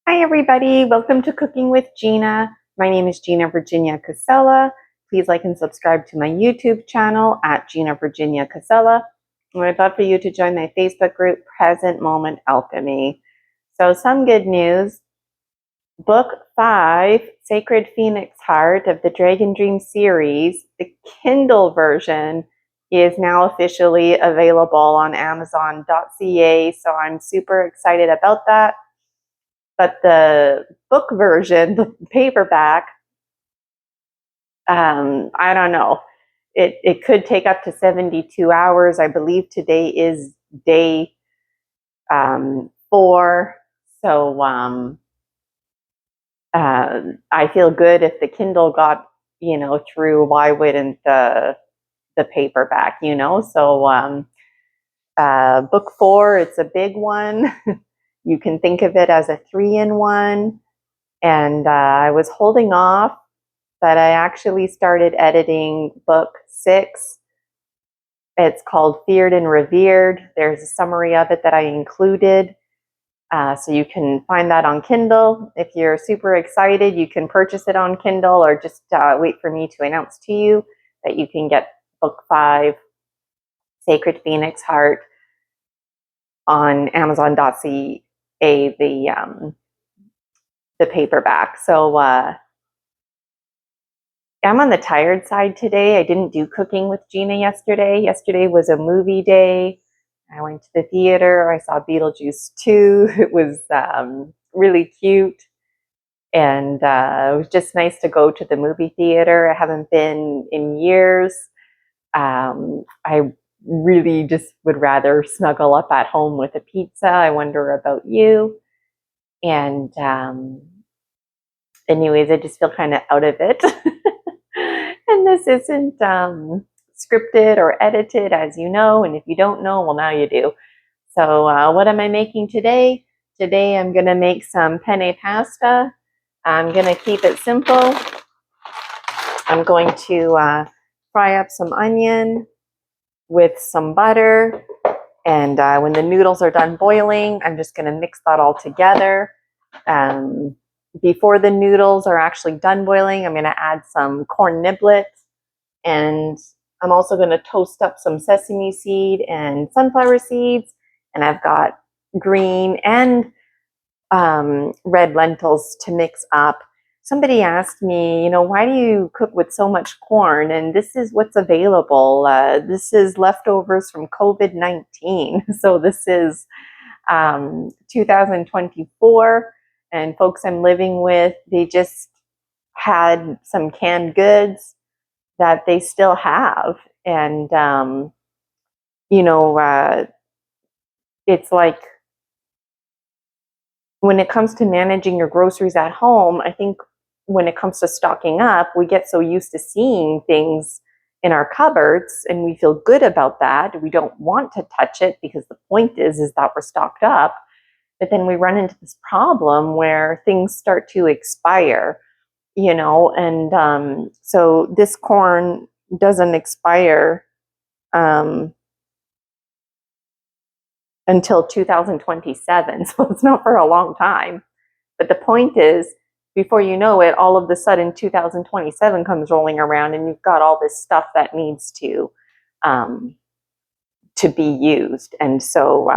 Hi, everybody. Welcome to Cooking with Gina. My name is Gina Virginia Casella. Please like and subscribe to my YouTube channel at Gina Virginia Casella. And I'd love for you to join my Facebook group, Present Moment Alchemy. So, some good news. Book 5, Sacred Phoenix Heart of the Dragon Dream series, the Kindle version, is now officially available on Amazon.ca. So, I'm super excited about that. But the book version, the paperback, I don't know. It could take up to 72 hours. I believe today is day 4. So I feel good if the Kindle got, through. Why wouldn't the paperback, So book 4, it's a big one. You can think of it as a 3-in-1. And I was holding off, but I actually started editing book 6. It's called Feared and Revered. There's a summary of it that I included. So you can find that on Kindle. If you're super excited, you can purchase it on Kindle or just wait for me to announce to you that you can get book 5, Sacred Phoenix Heart, on Amazon.ca, the paperback. So I'm on the tired side today. I didn't do Cooking with Gina yesterday. Yesterday was a movie day. I went to the theater. I saw Beetlejuice 2. It was really cute. And it was just nice to go to the movie theater. I haven't been in years. I really just would rather snuggle up at home with a pizza. I wonder about you. And anyways, I just feel kind of out of it. And this isn't scripted or edited, as you know. And if you don't know, well, now you do. So what am I making today? Today I'm going to make some penne pasta. I'm going to keep it simple. I'm going to fry up some onion with some butter. And when the noodles are done boiling, I'm just going to mix that all together. Before the noodles are actually done boiling, I'm going to add some corn niblets, and I'm also going to toast up some sesame seed and sunflower seeds, and I've got green and red lentils to mix up. Somebody asked me, why do you cook with so much corn? And this is what's available. This is leftovers from COVID-19. So this is 2024. And folks I'm living with, they just had some canned goods that they still have. And, it's like when it comes to managing your groceries at home, I think when it comes to stocking up, we get so used to seeing things in our cupboards and we feel good about that. We don't want to touch it because the point is that we're stocked up. But then we run into this problem where things start to expire, and so this corn doesn't expire until 2027. So it's not for a long time. But the point is, before you know it, all of a sudden 2027 comes rolling around and you've got all this stuff that needs to be used. And so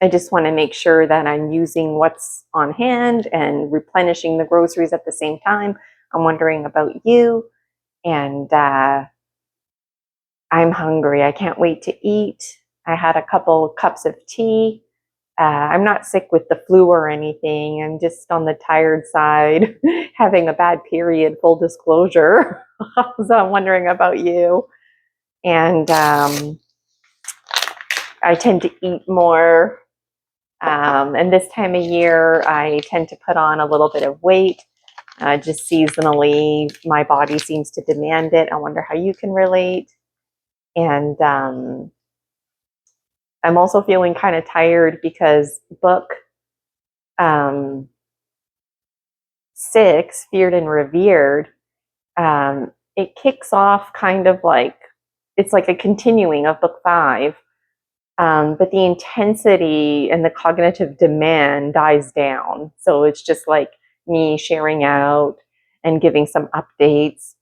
I just want to make sure that I'm using what's on hand and replenishing the groceries at the same time. I'm wondering about you, and I'm hungry. I can't wait to eat. I had a couple cups of tea. I'm not sick with the flu or anything. I'm just on the tired side, having a bad period, full disclosure. So I'm wondering about you. And I tend to eat more. And this time of year, I tend to put on a little bit of weight. Just seasonally, my body seems to demand it. I wonder how you can relate. And I'm also feeling kind of tired because book 6, Feared and Revered, it kicks off kind of like, it's like a continuing of book 5. But the intensity and the cognitive demand dies down. So it's just like me sharing out and giving some updates.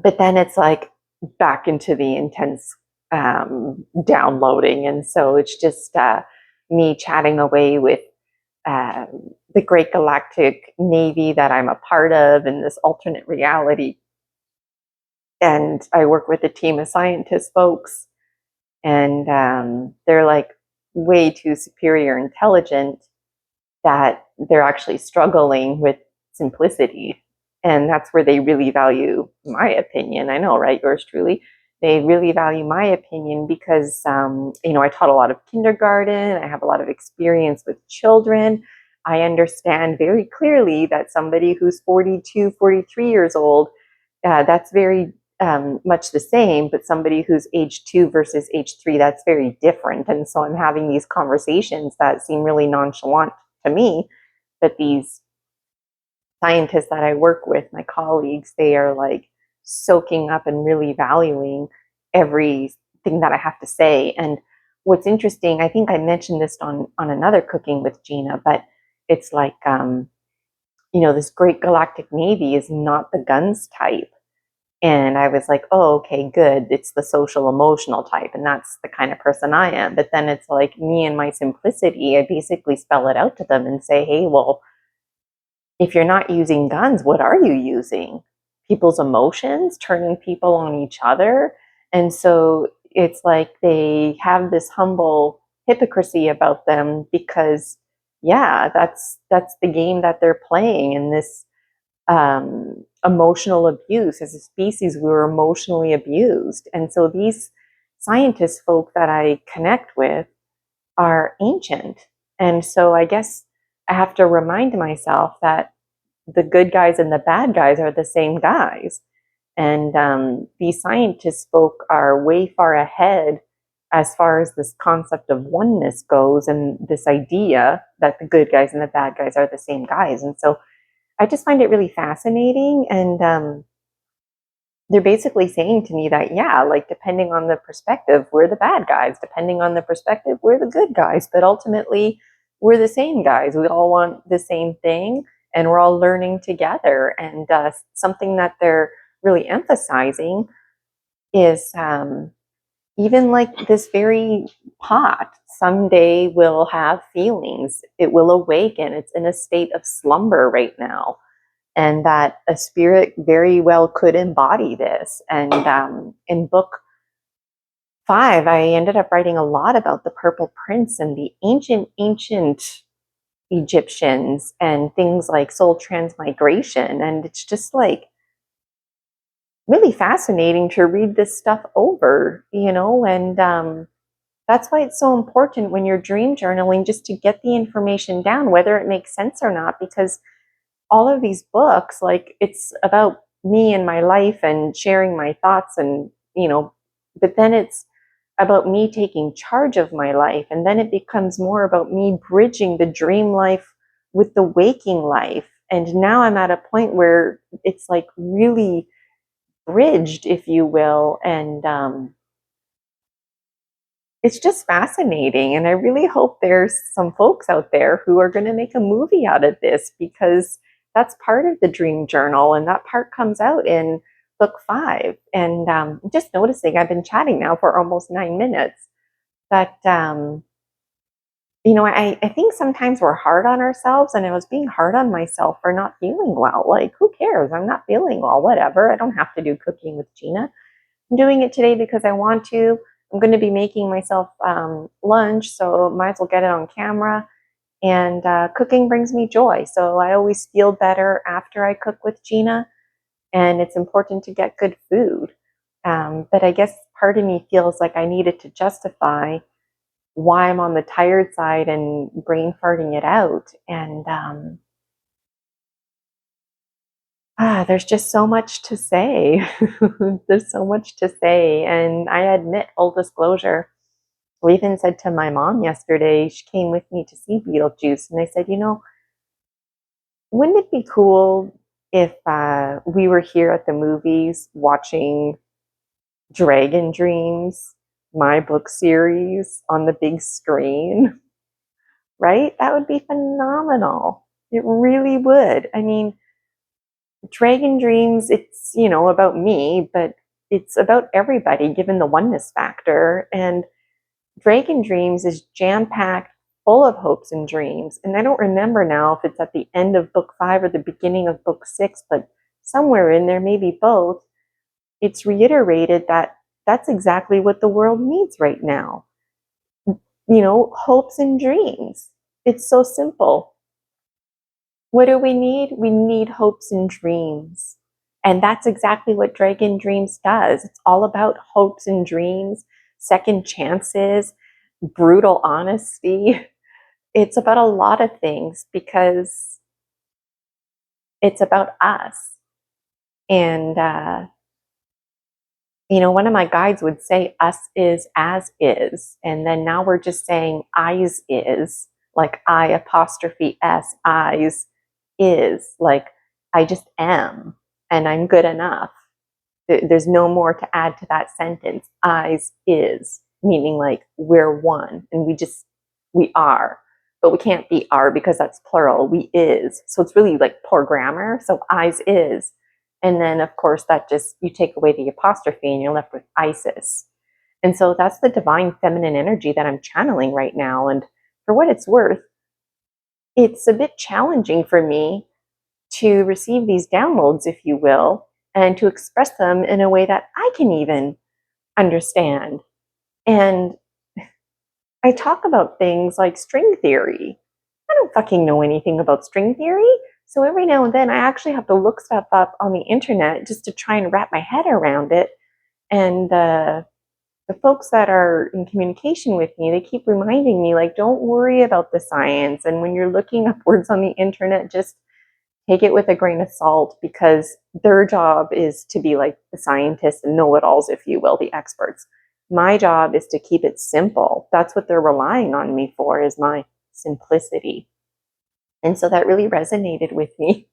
But then it's like back into the intense downloading. And so it's just me chatting away with uh, the great galactic navy that I'm a part of in this alternate reality. And I work with a team of scientist folks, and they're like way too superior intelligent that they're actually struggling with simplicity. And that's where they really value my opinion. I know, right? Yours truly. They really value my opinion because, I taught a lot of kindergarten. I have a lot of experience with children. I understand very clearly that somebody who's 42, 43 years old, that's very much the same, but somebody who's age 2 versus age 3, that's very different. And so I'm having these conversations that seem really nonchalant to me, but these scientists that I work with, my colleagues, they are like soaking up and really valuing everything that I have to say. And what's interesting, I think I mentioned this on another Cooking with Gina, but it's like this great galactic navy is not the guns type. And I was like, oh, okay, good. It's the social emotional type. And that's the kind of person I am. But then it's like me and my simplicity, I basically spell it out to them and say, hey, well, if you're not using guns, what are you using? People's emotions, turning people on each other. And so it's like they have this humble hypocrisy about them because, yeah, that's the game that they're playing. And this emotional abuse. As a species, we were emotionally abused. And so these scientist folk that I connect with are ancient. And so I guess I have to remind myself that the good guys and the bad guys are the same guys. And these scientist folk are way far ahead as far as this concept of oneness goes, and this idea that the good guys and the bad guys are the same guys. And so I just find it really fascinating. And they're basically saying to me that, yeah, like depending on the perspective, we're the bad guys. Depending on the perspective, we're the good guys. But ultimately, we're the same guys. We all want the same thing, and we're all learning together. And something that they're really emphasizing is even like this very pot someday will have feelings. It will awaken. It's in a state of slumber right now, and that a spirit very well could embody this. And in book 5, I ended up writing a lot about the Purple Prince and the ancient Egyptians and things like soul transmigration. And it's just like really fascinating to read this stuff over, and that's why it's so important when you're dream journaling just to get the information down, whether it makes sense or not, because all of these books, like it's about me and my life and sharing my thoughts and, but then it's about me taking charge of my life. And then it becomes more about me bridging the dream life with the waking life. And now I'm at a point where it's like really bridged, if you will. And it's just fascinating. And I really hope there's some folks out there who are going to make a movie out of this, because that's part of the dream journal. And that part comes out in book 5. And just noticing, I've been chatting now for almost 9 minutes. But, I think sometimes we're hard on ourselves. And I was being hard on myself for not feeling well. Like, who cares? I'm not feeling well, whatever. I don't have to do Cooking with Gina. I'm doing it today because I want to. I'm going to be making myself lunch, so might as well get it on camera. And cooking brings me joy, so I always feel better after I cook with Gina. And it's important to get good food. But I guess part of me feels like I needed to justify why I'm on the tired side and brain farting it out. And there's just so much to say. There's so much to say. And I admit, full disclosure, I even said to my mom yesterday, she came with me to see Beetlejuice, and I said, wouldn't it be cool if we were here at the movies watching Dragon Dreams my book series on the big screen, right? That would be phenomenal. It really would. I mean, Dragon Dreams, it's, about me, but it's about everybody given the oneness factor. And Dragon Dreams is jam packed full of hopes and dreams. And I don't remember now if it's at the end of book 5 or the beginning of book 6, but somewhere in there, maybe both, it's reiterated that that's exactly what the world needs right now. Hopes and dreams. It's so simple. What do we need? We need hopes and dreams. And that's exactly what Dragon Dreams does. It's all about hopes and dreams, second chances, brutal honesty. It's about a lot of things because it's about us. And, one of my guides would say, us is as is. And then now we're just saying, eyes is, like I apostrophe S, eyes is, like I just am and I'm good enough. There's no more to add to that sentence. Eyes is, meaning like we're one and we are, but we can't be are because that's plural. We is. So it's really like poor grammar. So eyes is. And then of course that just, you take away the apostrophe and you're left with Isis. And so that's the divine feminine energy that I'm channeling right now. And for what it's worth, it's a bit challenging for me to receive these downloads, if you will, and to express them in a way that I can even understand. And I talk about things like string theory. I don't fucking know anything about string theory. So every now and then I actually have to look stuff up on the internet just to try and wrap my head around it. And the folks that are in communication with me, they keep reminding me, like, don't worry about the science. And when you're looking up words on the internet, just take it with a grain of salt, because their job is to be like the scientists and know-it-alls, if you will, the experts. My job is to keep it simple. That's what they're relying on me for, is my simplicity. And so that really resonated with me.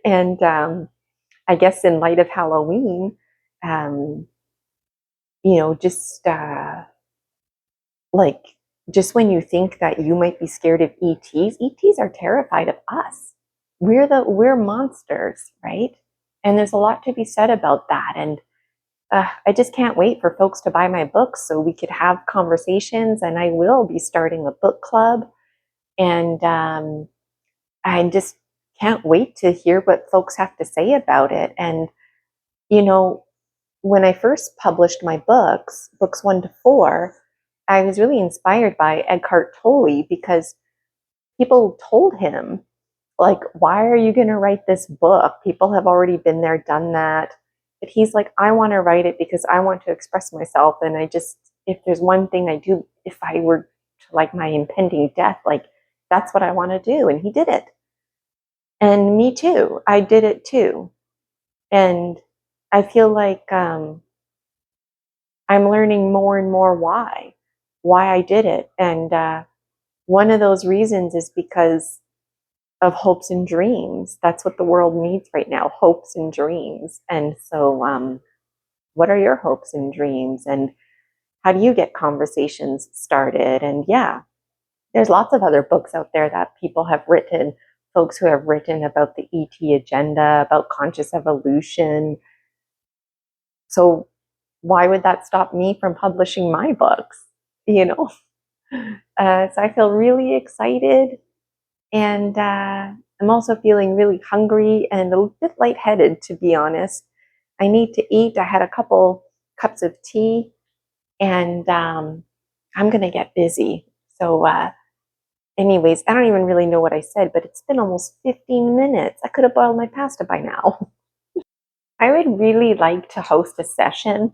And I guess in light of Halloween, just like, just when you think that you might be scared of ETs are terrified of us. We're monsters, right? And there's a lot to be said about that. And I just can't wait for folks to buy my books so we could have conversations. And I will be starting a book club. And I just can't wait to hear what folks have to say about it. And, when I first published my books 1 to 4, I was really inspired by Eckhart Tolle, because people told him, like, why are you going to write this book? People have already been there, done that. But he's like, I want to write it because I want to express myself. And if there's one thing I do, if I were to, like, my impending death, like, that's what I want to do. And he did it. And me too. I did it too. And I feel like I'm learning more and more why I did it. And one of those reasons is because of hopes and dreams. That's what the world needs right now, hopes and dreams. And so what are your hopes and dreams? And how do you get conversations started? And yeah, there's lots of other books out there that people have written, folks who have written about the ET agenda, about conscious evolution. So why would that stop me from publishing my books? So I feel really excited, and I'm also feeling really hungry and a bit lightheaded, to be honest. I need to eat. I had a couple cups of tea, and I'm going to get busy. So anyways, I don't even really know what I said, but it's been almost 15 minutes. I could have boiled my pasta by now. I would really like to host a session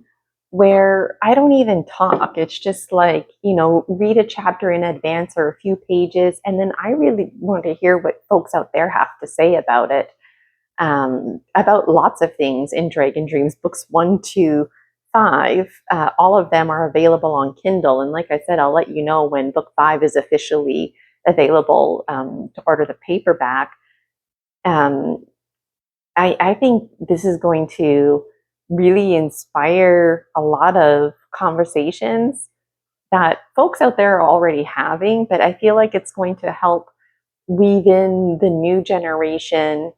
where I don't even talk. It's just like, read a chapter in advance or a few pages. And then I really want to hear what folks out there have to say about it, about lots of things in Dragon Dreams, books 1 to 5. All of them are available on Kindle. And like I said, I'll let you know when book 5 is officially available to order the paperback. I think this is going to really inspire a lot of conversations that folks out there are already having, but I feel like it's going to help weave in the new generation,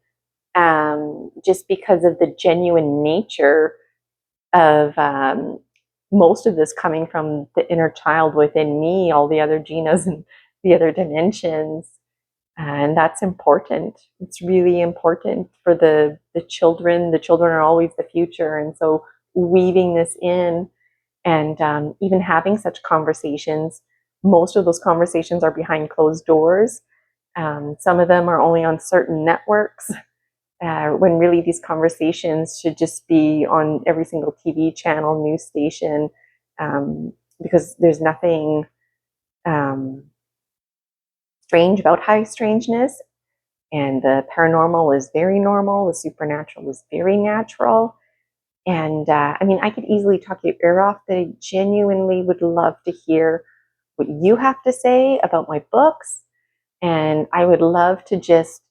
just because of the genuine nature of most of this coming from the inner child within me, all the other Ginas and the other dimensions. And that's important. It's really important for the children. The children are always the future. And so weaving this in and even having such conversations, most of those conversations are behind closed doors. Some of them are only on certain networks, when really these conversations should just be on every single TV channel, news station, because there's nothing strange about high strangeness. And the paranormal is very normal. The supernatural is very natural. And I mean, I could easily talk your ear off, but I genuinely would love to hear what you have to say about my books. And I would love to just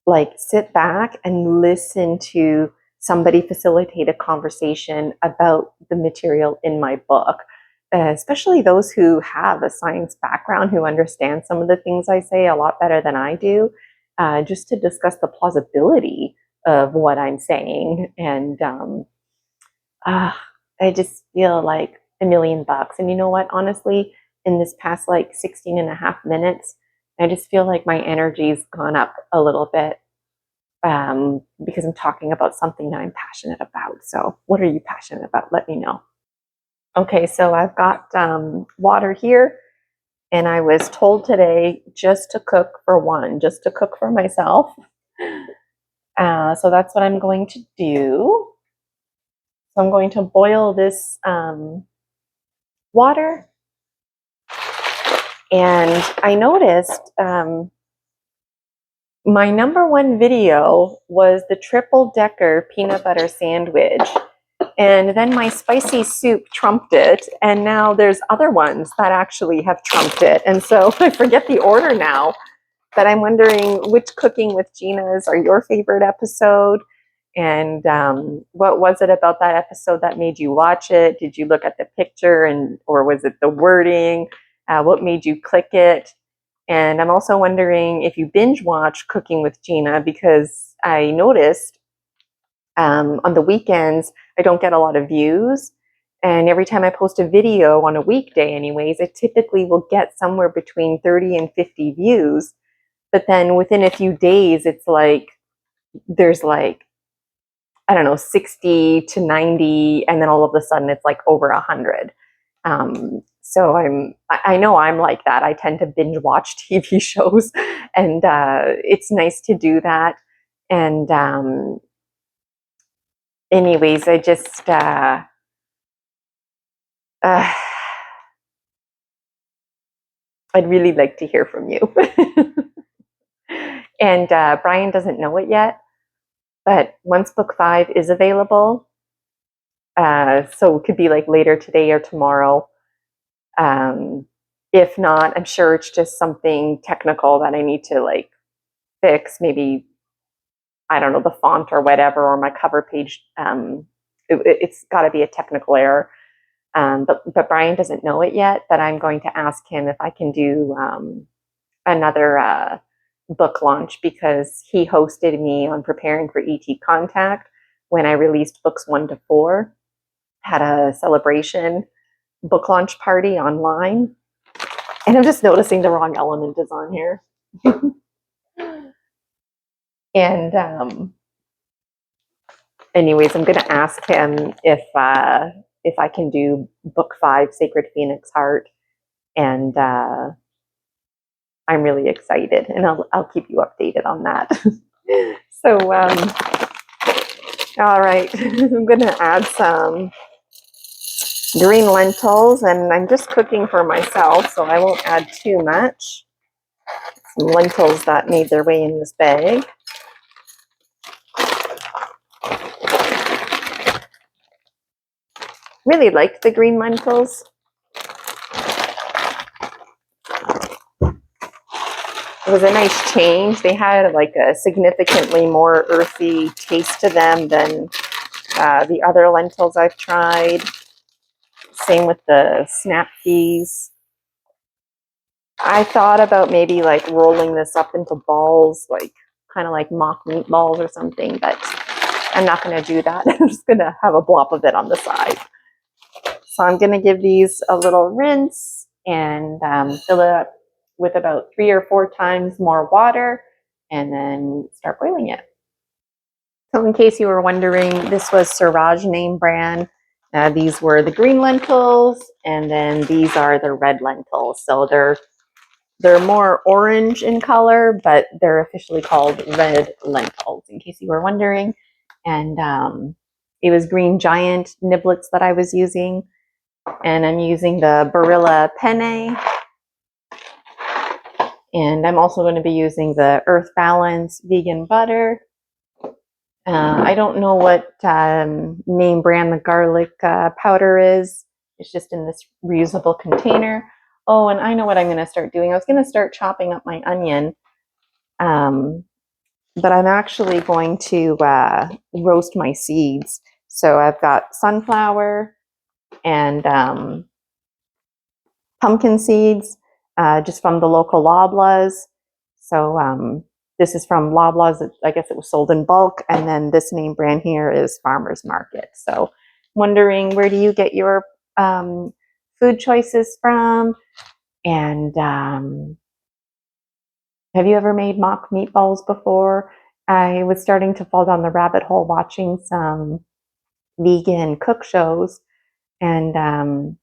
like sit back and listen to somebody facilitate a conversation about the material in my book, especially those who have a science background, who understand some of the things I say a lot better than I do, just to discuss the plausibility of what I'm saying. And I just feel like $1,000,000. And you know what? Honestly, in this past like 16 and a half minutes, I just feel like my energy's gone up a little bit, because I'm talking about something that I'm passionate about. So what are you passionate about? Let me know. Okay, so I've got water here, and I was told today just to cook for one, just to cook for myself. So that's what I'm going to do. So I'm going to boil this water. And I noticed my #1 video was the triple decker peanut butter sandwich. And then my spicy soup trumped it. And now there's other ones that actually have trumped it. And so I forget the order now, but I'm wondering which Cooking with Gina's are your favorite episode? And what was it about that episode that made you watch it? Did you look at the picture, or was it the wording? What made you click it? And I'm also wondering if you binge watch Cooking with Gina, because I noticed on the weekends, I don't get a lot of views. And every time I post a video on a weekday anyways, I typically will get somewhere between 30 and 50 views. But then within a few days, it's like, there's like, I don't know, 60 to 90. And then all of a sudden it's like over 100. So I know I'm like that. I tend to binge watch TV shows, and it's nice to do that. And anyways, I just I'd really like to hear from you. And Brian doesn't know it yet, but once book 5 is available, so it could be like later today or tomorrow. If not, I'm sure it's just something technical that I need to like fix. Maybe, I don't know, the font or whatever, or my cover page. It's got to be a technical error. But Brian doesn't know it yet, but I'm going to ask him if I can do another book launch, because he hosted me on Preparing for ET Contact when I released books 1 to 4, had a celebration book launch party online. And I'm just noticing the wrong element is on here. And anyways, I'm going to ask him if I can do book 5, Sacred Phoenix Heart, and I'm really excited, and I'll keep you updated on that. So, all right, I'm going to add some green lentils, and I'm just cooking for myself, so I won't add too much. Some lentils that made their way in this bag. Really liked the green lentils. It was a nice change. They had like a significantly more earthy taste to them than the other lentils I've tried. Same with the snap peas. I thought about maybe like rolling this up into balls, like kind of like mock meatballs or something, but I'm not going to do that. I'm just going to have a blob of it on the side. So I'm going to give these a little rinse and fill it up with about 3 or 4 times more water and then start boiling it. So in case you were wondering, this was Siraj name brand. These were the green lentils, and then these are the red lentils. So they're more orange in color, but they're officially called red lentils, in case you were wondering. And it was Green Giant niblets that I was using. And I'm using the Barilla Penne. And I'm also going to be using the Earth Balance vegan butter. I don't know what name brand the garlic powder is. It's just in this reusable container. Oh, and I know what I'm going to start doing. I was going to start chopping up my onion, but I'm actually going to roast my seeds. So I've got sunflower and pumpkin seeds, just from the local Loblaws. So this is from Loblaws. I guess it was sold in bulk. And then this name brand here is Farmer's Market. So wondering, where do you get your food choices from? And have you ever made mock meatballs before? I was starting to fall down the rabbit hole watching some vegan cook shows. And I'm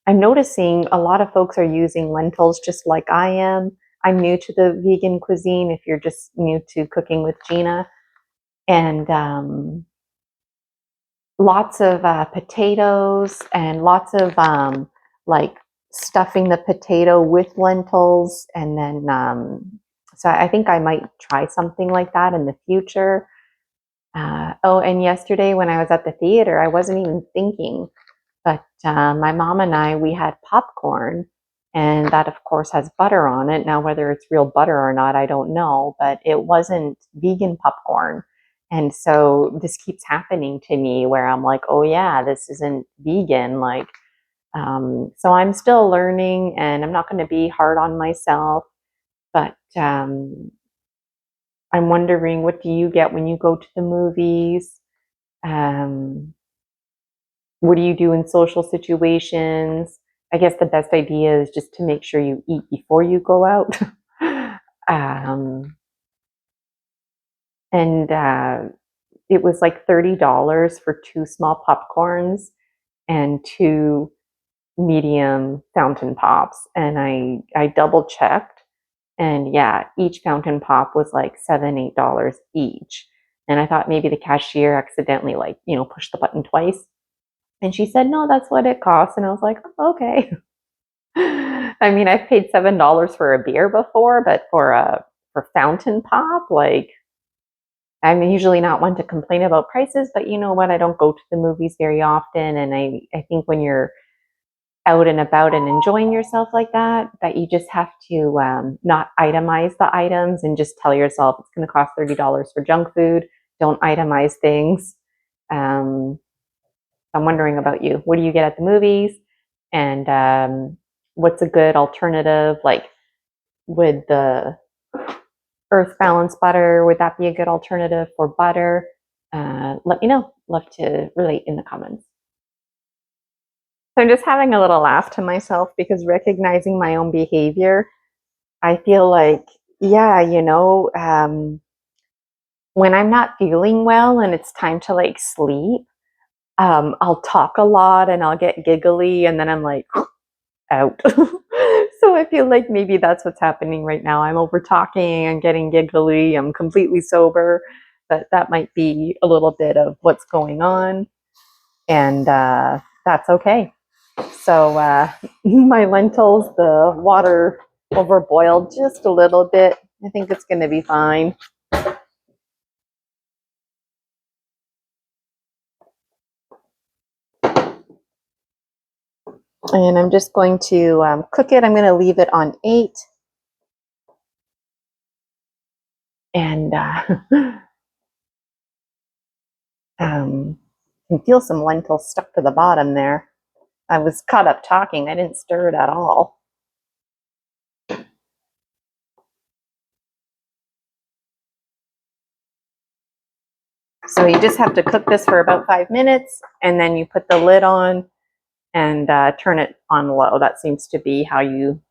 noticing a lot of folks are using lentils just like I am. I'm new to the vegan cuisine if you're just new to cooking with Gina. And lots of potatoes and lots of like stuffing the potato with lentils. And then, so I think I might try something like that in the future. Oh, and yesterday when I was at the theater, I wasn't even thinking. But my mom and I, we had popcorn, and that, of course, has butter on it. Now, whether it's real butter or not, I don't know, but it wasn't vegan popcorn. And so this keeps happening to me where I'm like, oh, yeah, this isn't vegan. Like, so I'm still learning, and I'm not going to be hard on myself. But I'm wondering, what do you get when you go to the movies? What do you do in social situations? I guess the best idea is just to make sure you eat before you go out. um, and it was like $30 for 2 small popcorns and 2 medium fountain pops. And I double checked, and yeah, each fountain pop was like $7, $8 each. And I thought maybe the cashier accidentally, like, pushed the button twice. And she said, no, that's what it costs. And I was like, oh, okay. I mean, I've paid $7 for a beer before, but for fountain pop, like, I'm usually not one to complain about prices, but you know what? I don't go to the movies very often. And I think when you're out and about and enjoying yourself like that, that you just have to not itemize the items and just tell yourself it's going to cost $30 for junk food. Don't itemize things. Um, I'm wondering about you. What do you get at the movies? And what's a good alternative? Like, would the Earth Balance butter, would that be a good alternative for butter? Let me know. Love to relate in the comments. So I'm just having a little laugh to myself because recognizing my own behavior, I feel like, yeah, when I'm not feeling well and it's time to like sleep, I'll talk a lot and I'll get giggly, and then I'm like, out. So I feel like maybe that's what's happening right now. I'm over talking, I'm getting giggly, I'm completely sober, but that might be a little bit of what's going on, and that's okay. So my lentils, the water overboiled just a little bit. I think it's going to be fine. And I'm just going to cook it. I'm going to leave it on 8. And can feel some lentils stuck to the bottom there. I was caught up talking. I didn't stir it at all. So you just have to cook this for about 5 minutes, and then you put the lid on and turn it on low. That seems to be how you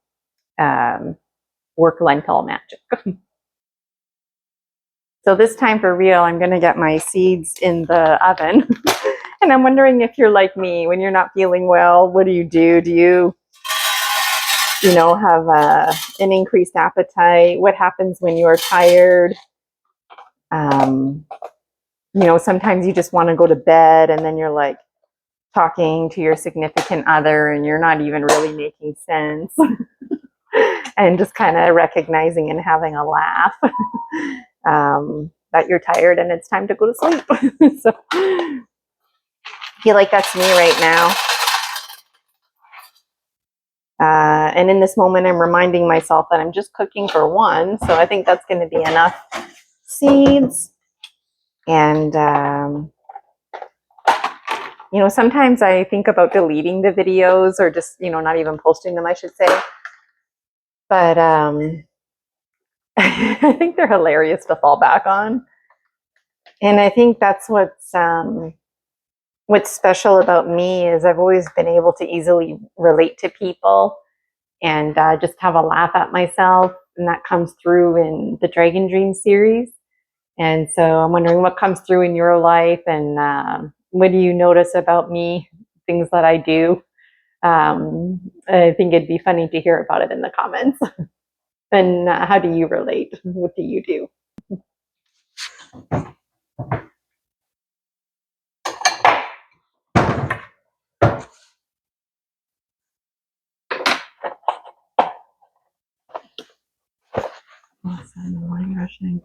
work lentil magic. So this time for real, I'm going to get my seeds in the oven. And I'm wondering if you're like me, when you're not feeling well, what do you do? Do you know, have an increased appetite? What happens when you're tired? You know, sometimes you just want to go to bed and then you're like talking to your significant other and you're not even really making sense. And just kind of recognizing and having a laugh that you're tired and it's time to go to sleep. So I feel like that's me right now. And in this moment, I'm reminding myself that I'm just cooking for one. So I think that's going to be enough seeds. And, you know, sometimes I think about deleting the videos or just, you know, not even posting them, I should say. But I think they're hilarious to fall back on. And I think that's what's special about me is I've always been able to easily relate to people and just have a laugh at myself. And that comes through in the Dragon Dream series. And so I'm wondering what comes through in your life and what do you notice about me, things that I do. I think it'd be funny to hear about it in the comments. And how do you relate? What do you do? Awesome. Morning rushing.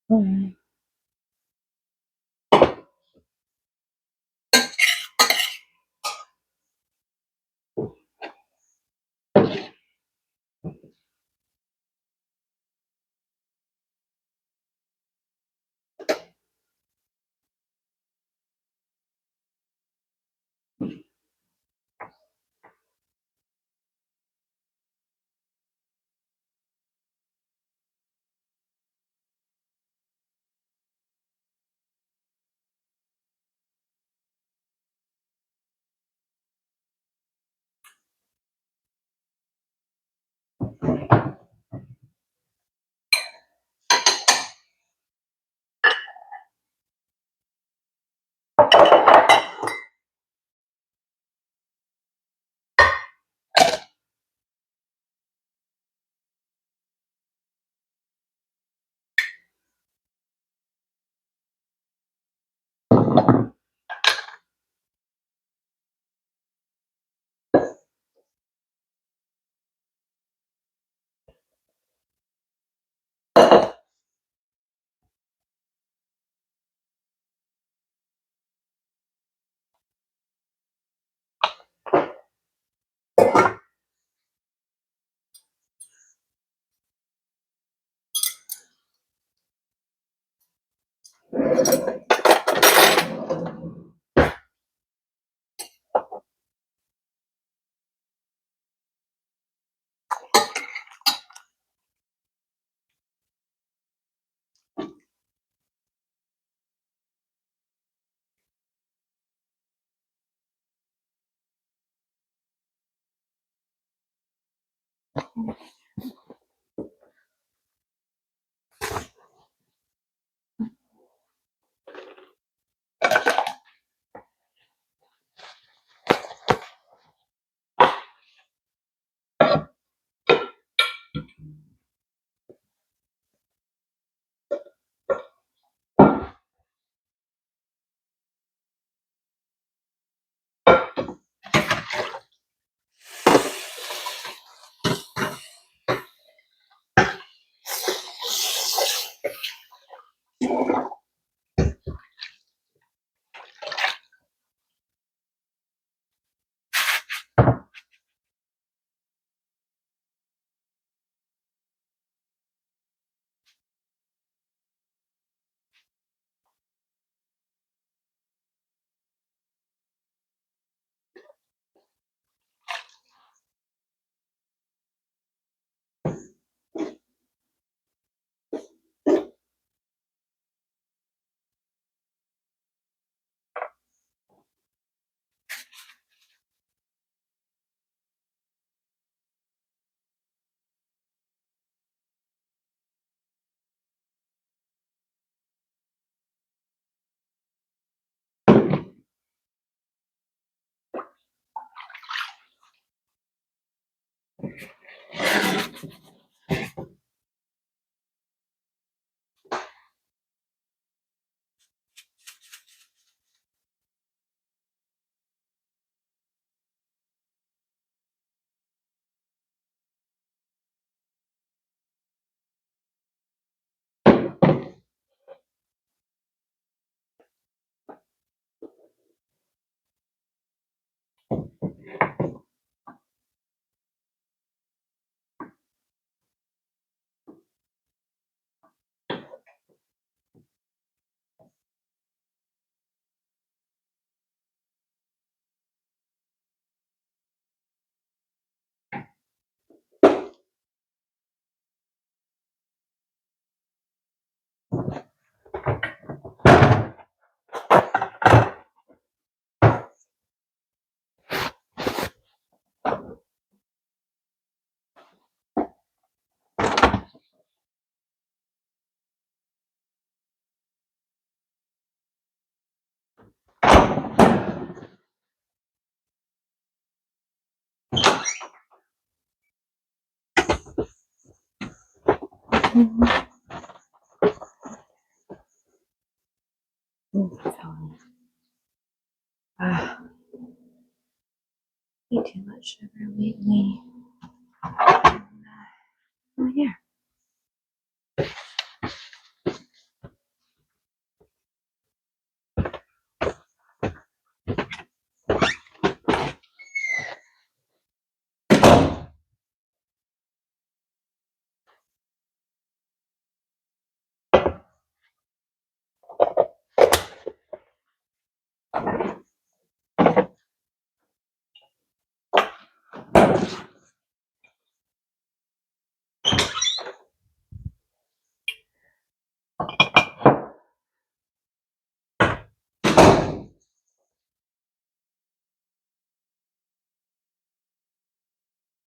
Mhm. Eat too much sugar lately. Oh, yeah.